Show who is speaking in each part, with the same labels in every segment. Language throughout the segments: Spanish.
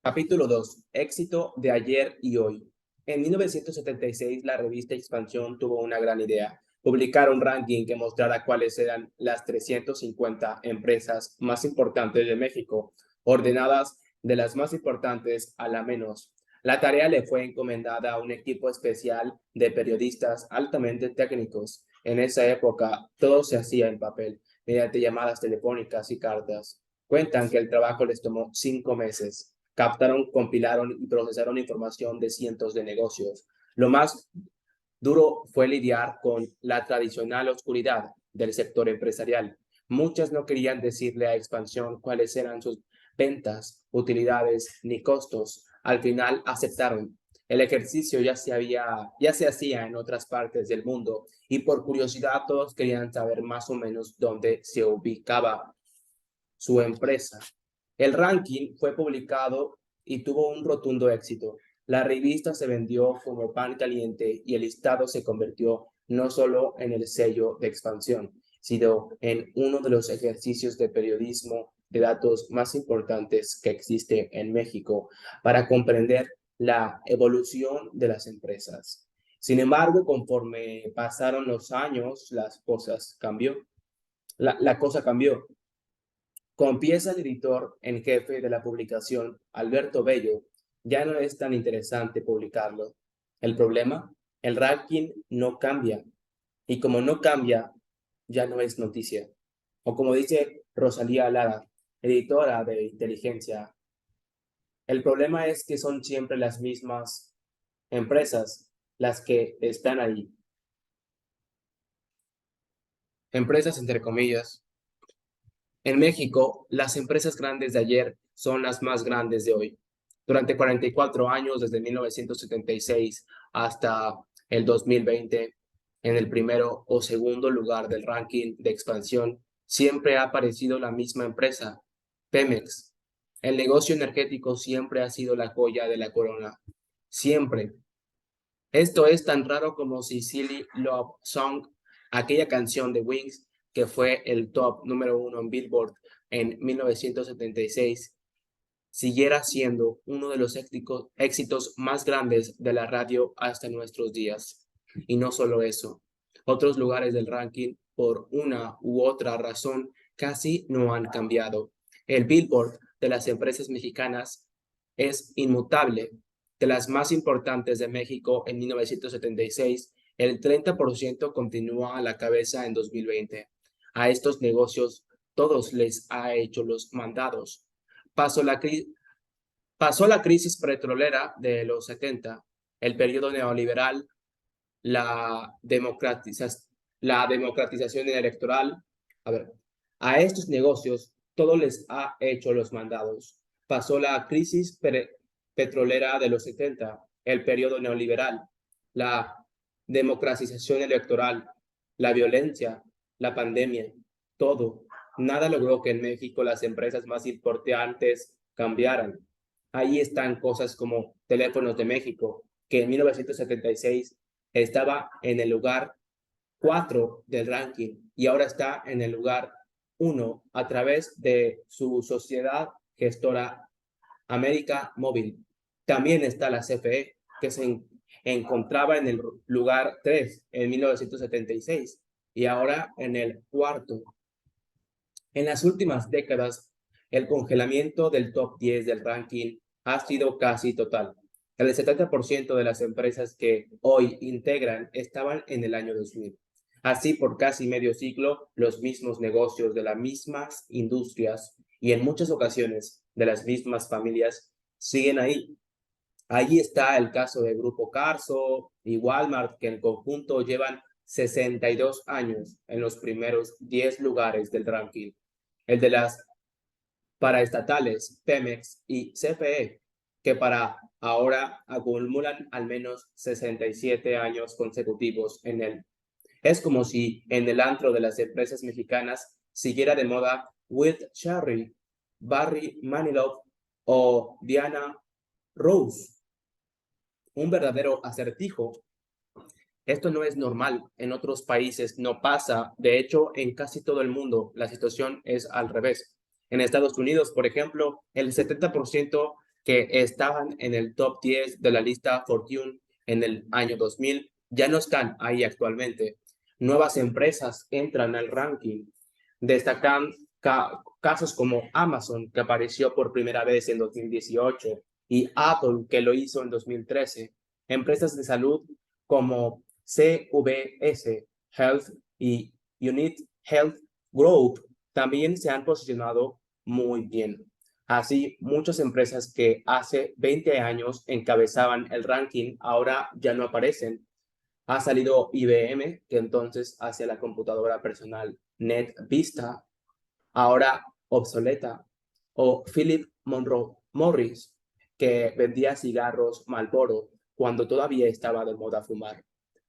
Speaker 1: Capítulo 2. Éxito de ayer y hoy. En 1976, la revista Expansión tuvo una gran idea: publicar un ranking que mostrara cuáles eran las 350 empresas más importantes de México, ordenadas de las más importantes a la menos. La tarea le fue encomendada a un equipo especial de periodistas altamente técnicos. En esa época, todo se hacía en papel, mediante llamadas telefónicas y cartas. Cuentan que el trabajo les tomó 5 meses. Captaron, compilaron y procesaron información de cientos de negocios. Lo más duro fue lidiar con la tradicional oscuridad del sector empresarial. Muchas no querían decirle a Expansión cuáles eran sus ventas, utilidades ni costos. Al final aceptaron. El ejercicio ya se hacía en otras partes del mundo y por curiosidad todos querían saber más o menos dónde se ubicaba su empresa. El ranking fue publicado y tuvo un rotundo éxito. La revista se vendió como pan caliente y el listado se convirtió no solo en el sello de Expansión, sino en uno de los ejercicios de periodismo de datos más importantes que existe en México para comprender la evolución de las empresas. Sin embargo, conforme pasaron los años, la cosa cambió. Confiesa el editor en jefe de la publicación, Alberto Bello: ya no es tan interesante publicarlo. El problema, el ranking no cambia, y como no cambia, ya no es noticia. O como dice Rosalía Lara, editora de Inteligencia: el problema es que son siempre las mismas empresas las que están ahí. Empresas entre comillas. En México, las empresas grandes de ayer son las más grandes de hoy. Durante 44 años, desde 1976 hasta el 2020, en el primero o segundo lugar del ranking de Expansión, siempre ha aparecido la misma empresa, Pemex. El negocio energético siempre ha sido la joya de la corona. Siempre. Esto es tan raro como si Silly Love Song, aquella canción de Wings que fue el top número 1 en Billboard en 1976, siguiera siendo uno de los éxitos más grandes de la radio hasta nuestros días. Y no solo eso, otros lugares del ranking, por una u otra razón, casi no han cambiado. El Billboard de las empresas mexicanas es inmutable. De las más importantes de México en 1976, el 30% continúa a la cabeza en 2020. A estos negocios todos les ha hecho los mandados. Pasó la, pasó la crisis petrolera de los 70, el periodo neoliberal, la, democratiza la democratización electoral. A ver, a estos negocios todo les ha hecho los mandados. Pasó la crisis petrolera de los 70, el periodo neoliberal, la democratización electoral, la violencia, la pandemia, todo. Nada logró que en México las empresas más importantes cambiaran. Ahí están cosas como Teléfonos de México, que en 1976 estaba en el lugar 4 del ranking y ahora está en el lugar 1 a través de su sociedad gestora América Móvil. También está la CFE, que se encontraba en el lugar 3 en 1976 y ahora en el cuarto. En las últimas décadas, el congelamiento del top 10 del ranking ha sido casi total. El 70% de las empresas que hoy integran estaban en el año 2000. Así, por casi medio siglo, los mismos negocios de las mismas industrias y en muchas ocasiones de las mismas familias siguen ahí. Allí está el caso de Grupo Carso y Walmart, que en conjunto llevan 62 años en los primeros 10 lugares del ranking. El de las paraestatales, Pemex y CFE, que para ahora acumulan al menos 67 años consecutivos en él. Es como si en el antro de las empresas mexicanas siguiera de moda Will Cherry, Barry Manilow o Diana Rose. Un verdadero acertijo. Esto no es normal, en otros países no pasa, de hecho en casi todo el mundo la situación es al revés. En Estados Unidos, por ejemplo, el 70% que estaban en el top 10 de la lista Fortune en el año 2000, ya no están ahí actualmente. Nuevas empresas entran al ranking. Destacan casos como Amazon, que apareció por primera vez en 2018, y Apple, que lo hizo en 2013. Empresas de salud como CVS Health y Unit Health Group también se han posicionado muy bien. Así, muchas empresas que hace 20 años encabezaban el ranking ahora ya no aparecen. Ha salido IBM, que entonces hacía la computadora personal NetVista, ahora obsoleta, o Philip Monroe Morris, que vendía cigarros Marlboro cuando todavía estaba de moda fumar.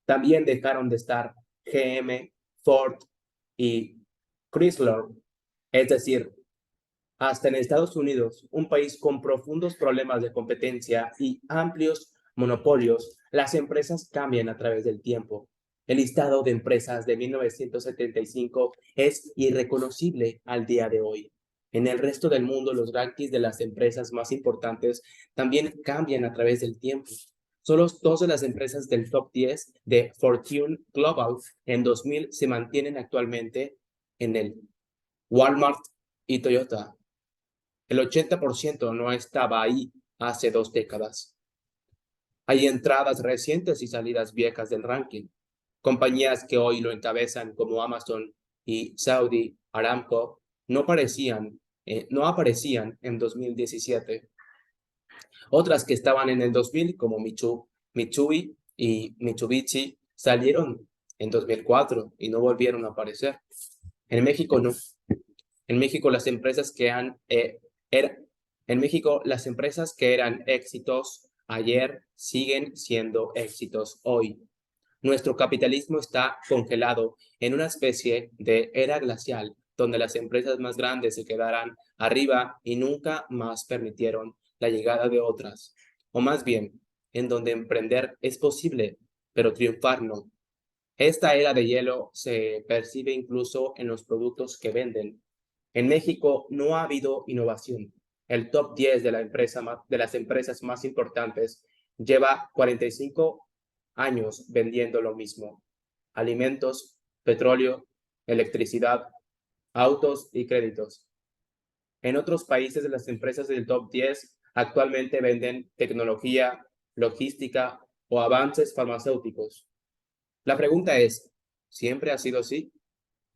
Speaker 1: También dejaron de estar GM, Ford y Chrysler, es decir, hasta en Estados Unidos, un país con profundos problemas de competencia y amplios monopolios, las empresas cambian a través del tiempo. El listado de empresas de 1975 es irreconocible al día de hoy. En el resto del mundo, los rankings de las empresas más importantes también cambian a través del tiempo. Solo dos de las empresas del top 10 de Fortune Global en 2000 se mantienen actualmente en el Walmart y Toyota. El 80% no estaba ahí hace 2 décadas. Hay entradas recientes y salidas viejas del ranking. Compañías que hoy lo encabezan como Amazon y Saudi Aramco no aparecían en 2017. Otras que estaban en el 2000 como Mitsui y Mitsubishi salieron en 2004 y no volvieron a aparecer. En México no. En México, las empresas que er- en México, las empresas que eran éxitos ayer siguen siendo éxitos hoy. Nuestro capitalismo está congelado en una especie de era glacial, donde las empresas más grandes se quedarán arriba y nunca más permitieron la llegada de otras. O más bien, en donde emprender es posible, pero triunfar no. Esta era de hielo se percibe incluso en los productos que venden. En México no ha habido innovación. El top 10 de las empresas más importantes lleva 45 años vendiendo lo mismo. Alimentos, petróleo, electricidad, autos y créditos. En otros países, las empresas del top 10 actualmente venden tecnología, logística o avances farmacéuticos. La pregunta es, ¿siempre ha sido así?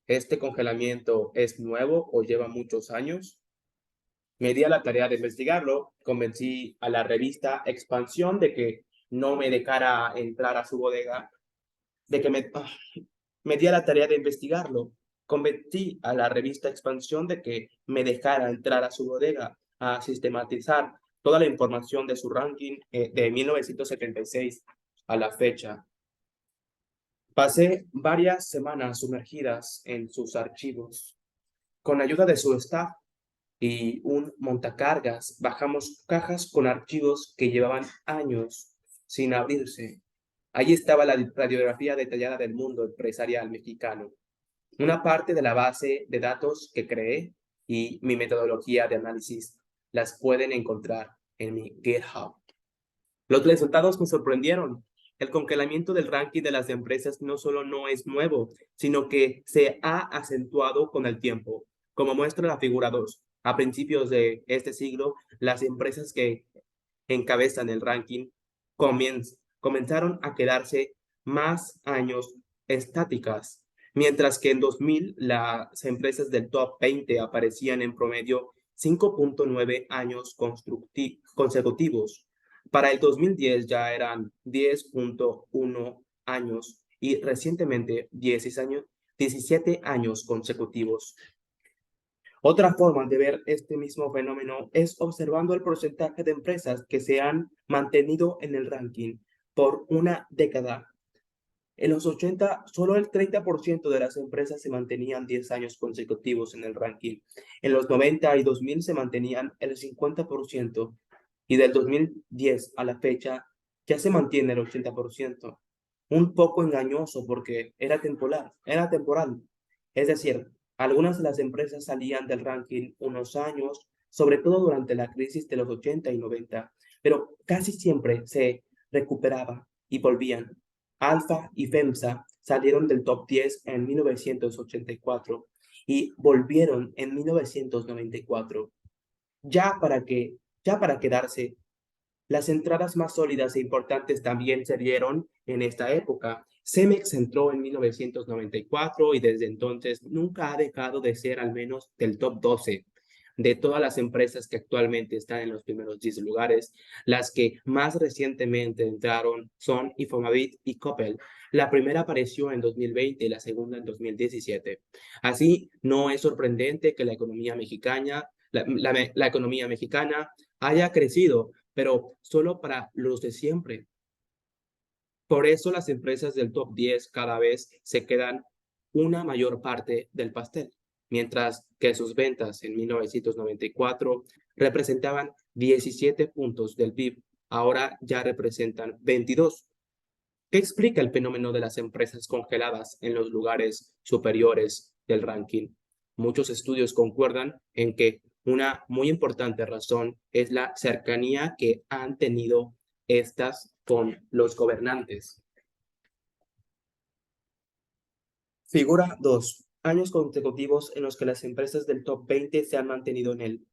Speaker 1: ¿Este congelamiento es nuevo o lleva muchos años? Me di a la tarea de investigarlo, convencí a la revista Expansión de que no me dejara entrar a su bodega, de que me di a la tarea de investigarlo, convencí a la revista Expansión de que me dejara entrar a su bodega a sistematizar toda la información de su ranking de 1976 a la fecha. Pasé varias semanas sumergidas en sus archivos. Con ayuda de su staff y un montacargas, bajamos cajas con archivos que llevaban años sin abrirse. Allí estaba la radiografía detallada del mundo empresarial mexicano, una parte de la base de datos que creé y mi metodología de análisis las pueden encontrar en mi GitHub. Los resultados me sorprendieron. El congelamiento del ranking de las empresas no solo no es nuevo, sino que se ha acentuado con el tiempo. Como muestra la figura 2, a principios de este siglo, las empresas que encabezan el ranking comenzaron a quedarse más años estáticas, mientras que en 2000 las empresas del top 20 aparecían en promedio 5.9 años consecutivos. Para el 2010 ya eran 10.1 años y recientemente 17 años consecutivos. Otra forma de ver este mismo fenómeno es observando el porcentaje de empresas que se han mantenido en el ranking por una década. En los 80, solo el 30% de las empresas se mantenían 10 años consecutivos en el ranking. En los 90 y 2000 se mantenían el 50% y del 2010 a la fecha ya se mantiene el 80%. Un poco engañoso porque era temporal. Es decir, algunas de las empresas salían del ranking unos años, sobre todo durante la crisis de los 80 y 90, pero casi siempre se recuperaba y volvían. Alfa y FEMSA salieron del top 10 en 1984 y volvieron en 1994. Ya para quedarse, las entradas más sólidas e importantes también se dieron en esta época. Cemex entró en 1994 y desde entonces nunca ha dejado de ser al menos del top 12 de todas las empresas que actualmente están en los primeros 10 lugares. Las que más recientemente entraron son Infonavit y Coppel. La primera apareció en 2020 y la segunda en 2017. Así, no es sorprendente que la economía mexicana haya crecido, pero solo para los de siempre. Por eso las empresas del top 10 cada vez se quedan una mayor parte del pastel, mientras que sus ventas en 1994 representaban 17 puntos del PIB, ahora ya representan 22. ¿Qué explica el fenómeno de las empresas congeladas en los lugares superiores del ranking? Muchos estudios concuerdan en que una muy importante razón es la cercanía que han tenido estas con los gobernantes. Figura 2. Años consecutivos en los que las empresas del top 20 se han mantenido en él.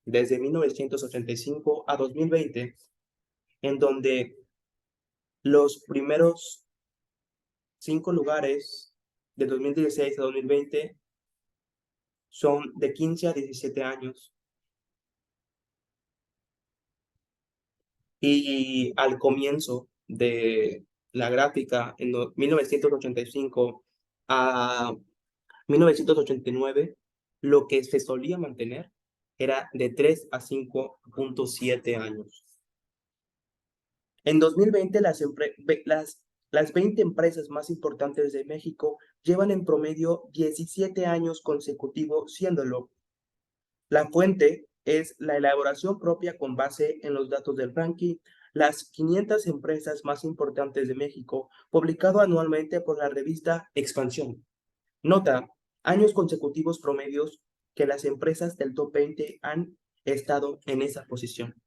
Speaker 1: Desde 1985 a 2020, en donde los primeros 5 lugares de 2016 a 2020 son de 15 a 17 años. Y al comienzo de la gráfica, en 1985 a 1989, lo que se solía mantener era de 3 a 5.7 años. En 2020, las 20 empresas más importantes de México llevan en promedio 17 años consecutivos siéndolo. La fuente es la elaboración propia con base en los datos del ranking, las 500 empresas más importantes de México, publicado anualmente por la revista Expansión. Nota, años consecutivos promedios que las empresas del top 20 han estado en esa posición.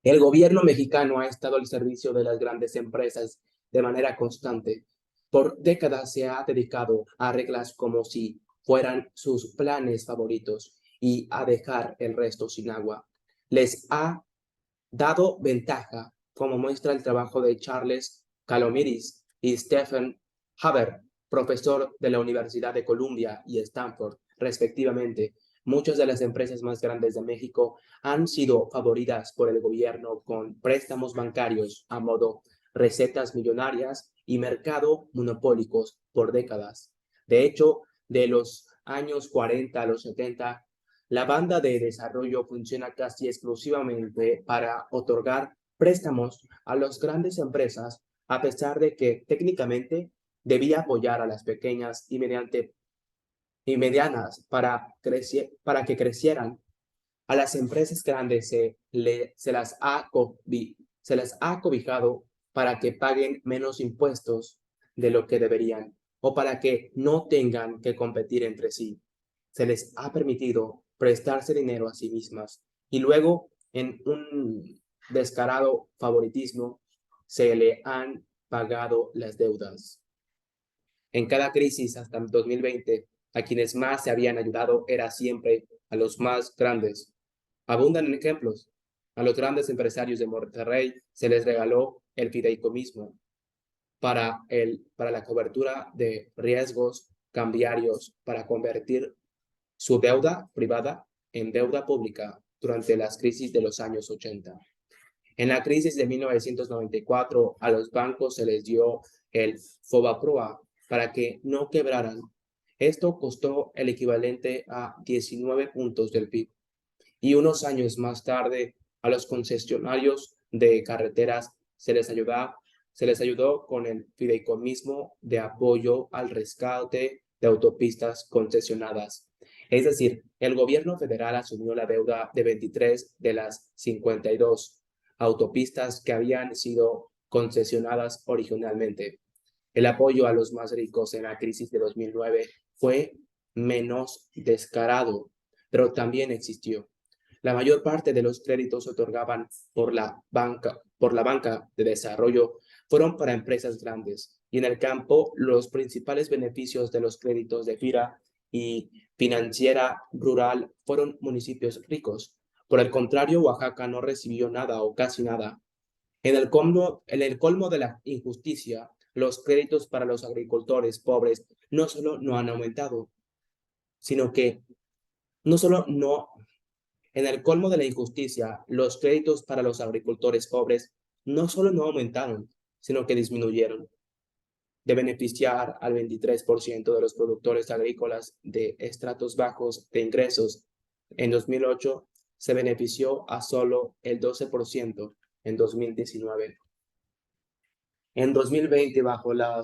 Speaker 1: El gobierno mexicano ha estado al servicio de las grandes empresas de manera constante. Por décadas se ha dedicado a reglas como si fueran sus planes favoritos y a dejar el resto sin agua. Les ha dado ventaja, como muestra el trabajo de Charles Calomiris y Stephen Haber, profesor de la Universidad de Columbia y Stanford, respectivamente. Muchas de las empresas más grandes de México han sido favoritas por el gobierno con préstamos bancarios a modo recetas millonarias y mercado monopólicos por décadas. De hecho, de los años 40 a los 70, la banda de desarrollo funciona casi exclusivamente para otorgar préstamos a las grandes empresas, a pesar de que técnicamente debía apoyar a las pequeñas y medianas para que crecieran. A las empresas grandes se las ha cobijado para que paguen menos impuestos de lo que deberían o para que no tengan que competir entre sí. Se les ha permitido prestarse dinero a sí mismas y luego, en un descarado favoritismo, se le han pagado las deudas. En cada crisis hasta 2020, a quienes más se habían ayudado era siempre a los más grandes. Abundan en ejemplos. A los grandes empresarios de Monterrey se les regaló el fideicomiso para la cobertura de riesgos cambiarios para convertir su deuda privada en deuda pública durante las crisis de los años 80. En la crisis de 1994, a los bancos se les dio el FOBAPROA para que no quebraran. Esto costó el equivalente a 19 puntos del PIB. Y unos años más tarde, a los concesionarios de carreteras se les ayudó con el fideicomiso de apoyo al rescate de autopistas concesionadas. Es decir, el gobierno federal asumió la deuda de 23 de las 52 autopistas que habían sido concesionadas originalmente. El apoyo a los más ricos en la crisis de 2009 fue menos descarado, pero también existió. La mayor parte de los créditos otorgaban por la banca de desarrollo fueron para empresas grandes, y en el campo los principales beneficios de los créditos de FIRA y financiera rural fueron municipios ricos. Por el contrario, Oaxaca no recibió nada o casi nada. En el colmo de la injusticia, los créditos para los agricultores pobres no solo no han aumentado, sino que no solo no, en el colmo de la injusticia, los créditos para los agricultores pobres no solo no aumentaron, sino que disminuyeron. De beneficiar al 23% de los productores agrícolas de estratos bajos de ingresos en 2008, se benefició a solo el 12% en 2019. En 2020, bajo la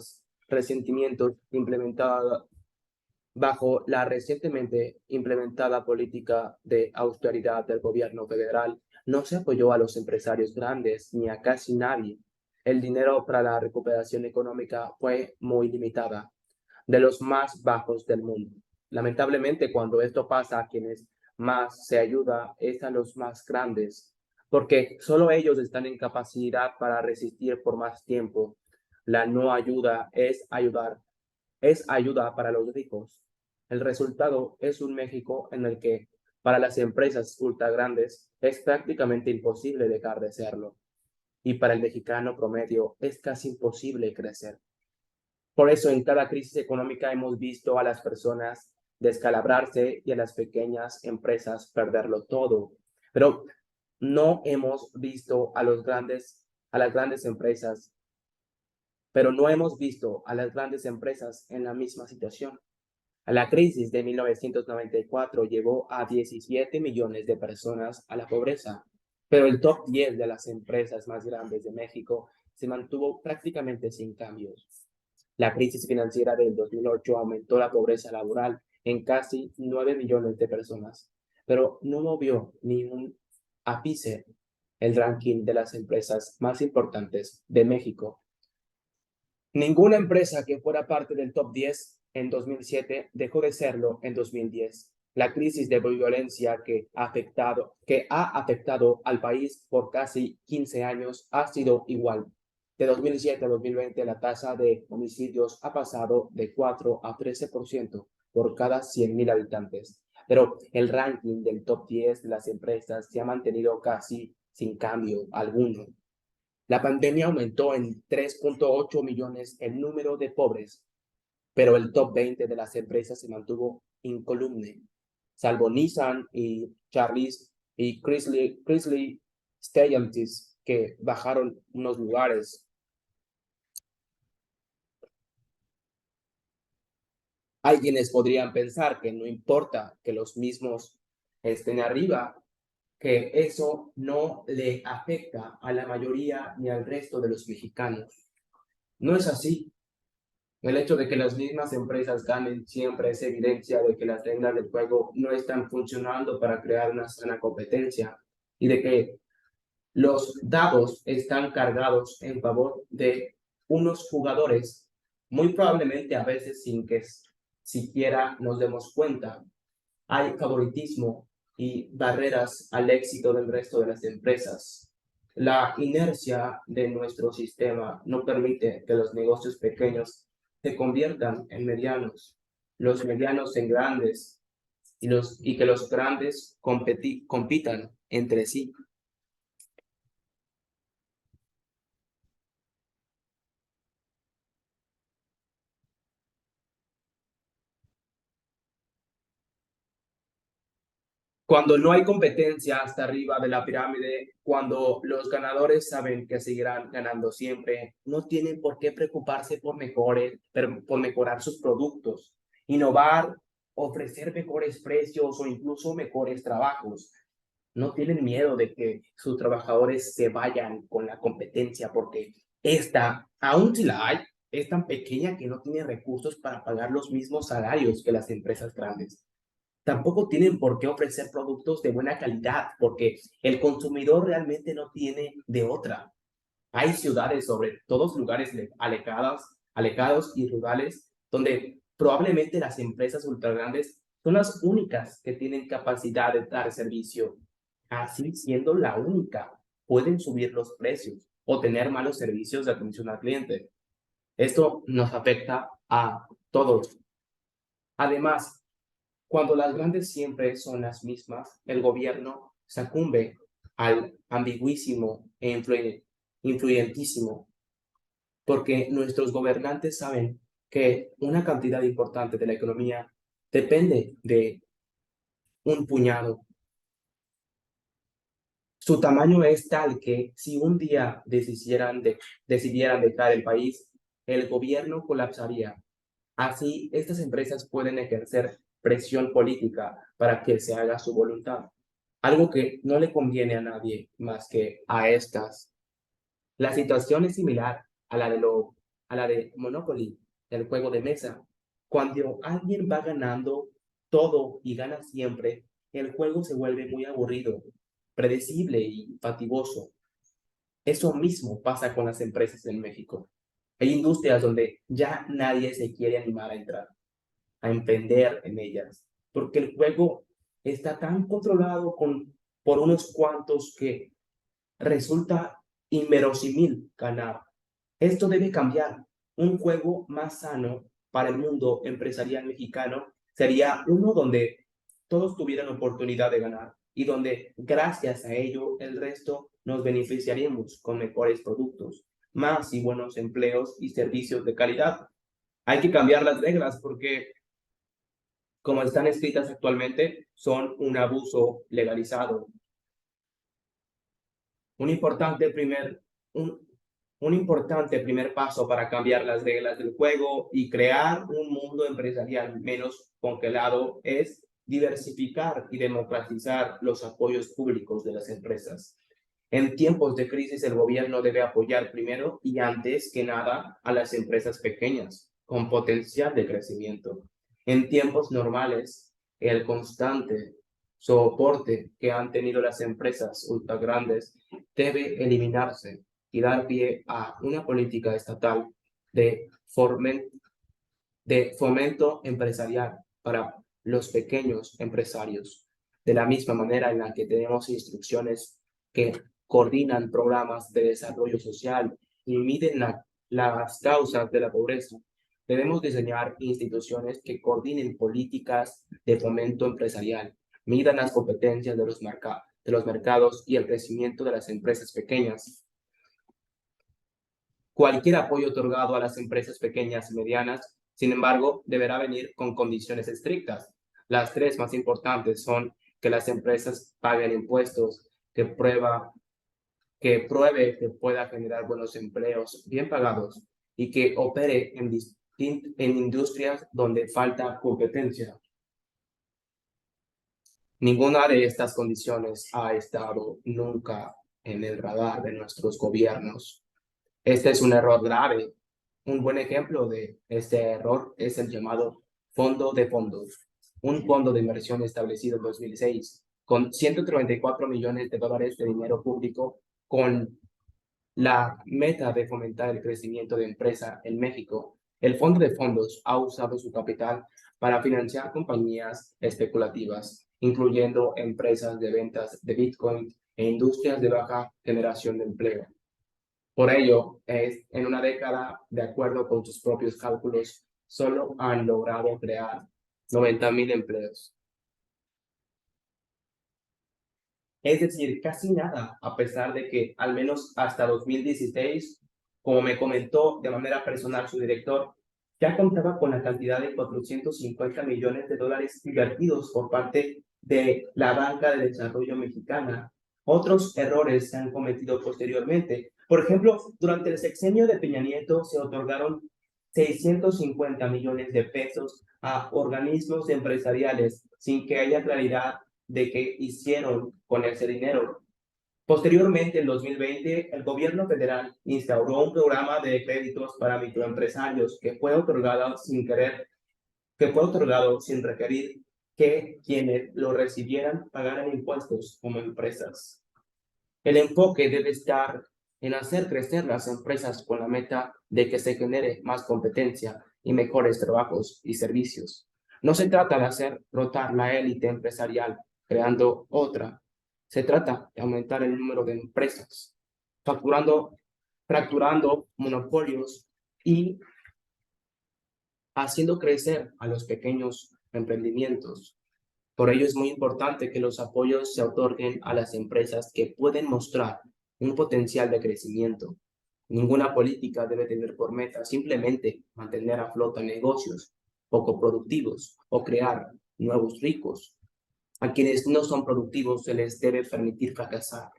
Speaker 1: recientemente implementada política de austeridad del gobierno federal, no se apoyó a los empresarios grandes ni a casi nadie. El dinero para la recuperación económica fue muy limitada, de los más bajos del mundo. Lamentablemente, cuando esto pasa, a quienes más se ayuda es a los más grandes, porque solo ellos están en capacidad para resistir por más tiempo. La no ayuda es ayuda para los ricos. El resultado es un México en el que para las empresas ultra grandes es prácticamente imposible dejar de serlo, y para el mexicano promedio es casi imposible crecer. Por eso en cada crisis económica hemos visto a las personas descalabrarse y a las pequeñas empresas perderlo todo, pero no hemos visto a las grandes empresas, pero no hemos visto a las grandes empresas en la misma situación. La crisis de 1994 llevó a 17 millones de personas a la pobreza, pero el top 10 de las empresas más grandes de México se mantuvo prácticamente sin cambios. La crisis financiera del 2008 aumentó la pobreza laboral en casi 9 millones de personas, pero no movió ni un ápice el ranking de las empresas más importantes de México. Ninguna empresa que fuera parte del top 10 en 2007 dejó de serlo en 2010. La crisis de violencia que ha afectado al país por casi 15 años ha sido igual. De 2007 a 2020, la tasa de homicidios ha pasado de 4 a 13% por cada 100,000 habitantes. Pero el ranking del top 10 de las empresas se ha mantenido casi sin cambio alguno. La pandemia aumentó en 3.8 millones el número de pobres, pero el top 20 de las empresas se mantuvo incolume, salvo Nissan y Charlies y Chrysler Stellantis, que bajaron unos lugares. Hay quienes podrían pensar que no importa que los mismos estén arriba, que eso no le afecta a la mayoría ni al resto de los mexicanos. No es así. El hecho de que las mismas empresas ganen siempre es evidencia de que las reglas del juego no están funcionando para crear una sana competencia, y de que los dados están cargados en favor de unos jugadores, muy probablemente a veces sin que siquiera nos demos cuenta. Hay favoritismo y barreras al éxito del resto de las empresas. La inercia de nuestro sistema no permite que los negocios pequeños se conviertan en medianos, los medianos en grandes, y que los grandes compitan entre sí. Cuando no hay competencia hasta arriba de la pirámide, cuando los ganadores saben que seguirán ganando siempre, no tienen por qué preocuparse por mejorar sus productos, innovar, ofrecer mejores precios o incluso mejores trabajos. No tienen miedo de que sus trabajadores se vayan con la competencia, porque esta, aun si la hay, es tan pequeña que no tiene recursos para pagar los mismos salarios que las empresas grandes. Tampoco tienen por qué ofrecer productos de buena calidad, porque el consumidor realmente no tiene de otra. Hay ciudades, sobre todos lugares alejados y rurales, donde Probablemente las empresas ultra grandes son las únicas que tienen capacidad de dar servicio. Así, siendo la única, pueden subir los precios o tener malos servicios de atención al cliente. Esto nos afecta a todos. Además, cuando las grandes siempre son las mismas, el gobierno sucumbe al ambiguísimo e influyentísimo, porque nuestros gobernantes saben que una cantidad importante de la economía depende de un puñado. Su tamaño es tal que si un día decidieran dejar el país, el gobierno colapsaría. Así, estas empresas pueden ejercer presión política para que se haga su voluntad, algo que no le conviene a nadie más que a estas. La situación es similar a a la de Monopoly, el juego de mesa. Cuando alguien va ganando todo y gana siempre, el juego se vuelve muy aburrido, predecible y fatigoso. Eso mismo pasa con las empresas en México. Hay industrias donde ya nadie se quiere animar a entrar, a emprender en ellas, porque el juego está tan controlado por unos cuantos que resulta inverosímil ganar. Esto debe cambiar. Un juego más sano para el mundo empresarial mexicano sería uno donde todos tuvieran oportunidad de ganar y donde gracias a ello el resto nos beneficiaríamos con mejores productos, más y buenos empleos y servicios de calidad. Hay que cambiar las reglas porque como están escritas actualmente son un abuso legalizado. Un importante primer, un, un importante primer paso para cambiar las reglas del juego y crear un mundo empresarial menos congelado es diversificar y democratizar los apoyos públicos de las empresas. En tiempos de crisis, el gobierno debe apoyar primero y antes que nada a las empresas pequeñas con potencial de crecimiento. En tiempos normales, el constante soporte que han tenido las empresas ultra grandes debe eliminarse y dar pie a una política estatal de, de fomento empresarial para los pequeños empresarios, de la misma manera en la que tenemos instrucciones que coordinan programas de desarrollo social y miden las causas de la pobreza. Debemos diseñar instituciones que coordinen políticas de fomento empresarial, midan las competencias de de los mercados y el crecimiento de las empresas pequeñas. Cualquier apoyo otorgado a las empresas pequeñas y medianas, sin embargo, deberá venir con condiciones estrictas. Las tres más importantes son que las empresas paguen impuestos, que pruebe que pueda generar buenos empleos bien pagados y que opere en industrias donde falta competencia. Ninguna de estas condiciones ha estado nunca en el radar de nuestros gobiernos. Este es un error grave. Un buen ejemplo de este error es el llamado Fondo de Fondos, un fondo de inversión establecido en 2006 con 134 millones de dólares de dinero público con la meta de fomentar el crecimiento de empresa en México. El Fondo de Fondos ha usado su capital para financiar compañías especulativas, incluyendo empresas de ventas de Bitcoin e industrias de baja generación de empleo. Por ello, en una década, de acuerdo con sus propios cálculos, solo han logrado crear 90,000 empleos. Es decir, casi nada, a pesar de que al menos hasta 2016, como me comentó de manera personal su director, ya contaba con la cantidad de 450 millones de dólares invertidos por parte de la Banca de Desarrollo Mexicana. Otros errores se han cometido posteriormente. Por ejemplo, durante el sexenio de Peña Nieto se otorgaron 650 millones de pesos a organismos empresariales sin que haya claridad de qué hicieron con ese dinero. Posteriormente, en 2020, el gobierno federal instauró un programa de créditos para microempresarios que fue otorgado sin requerir que quienes lo recibieran pagaran impuestos como empresas. El enfoque debe estar en hacer crecer las empresas con la meta de que se genere más competencia y mejores trabajos y servicios. No se trata de hacer rotar la élite empresarial creando otra. Se trata de aumentar el número de empresas, fracturando monopolios y haciendo crecer a los pequeños emprendimientos. Por ello es muy importante que los apoyos se otorguen a las empresas que pueden mostrar un potencial de crecimiento. Ninguna política debe tener por meta simplemente mantener a flota negocios poco productivos o crear nuevos ricos. A quienes no son productivos se les debe permitir fracasar.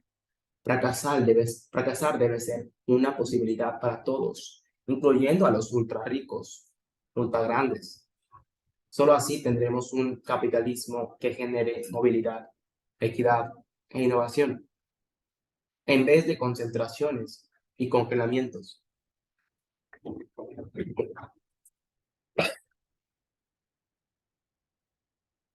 Speaker 1: Fracasar debe ser una posibilidad para todos, incluyendo a los ultra ricos, ultra grandes. Solo así tendremos un capitalismo que genere movilidad, equidad e innovación, en vez de concentraciones y congelamientos.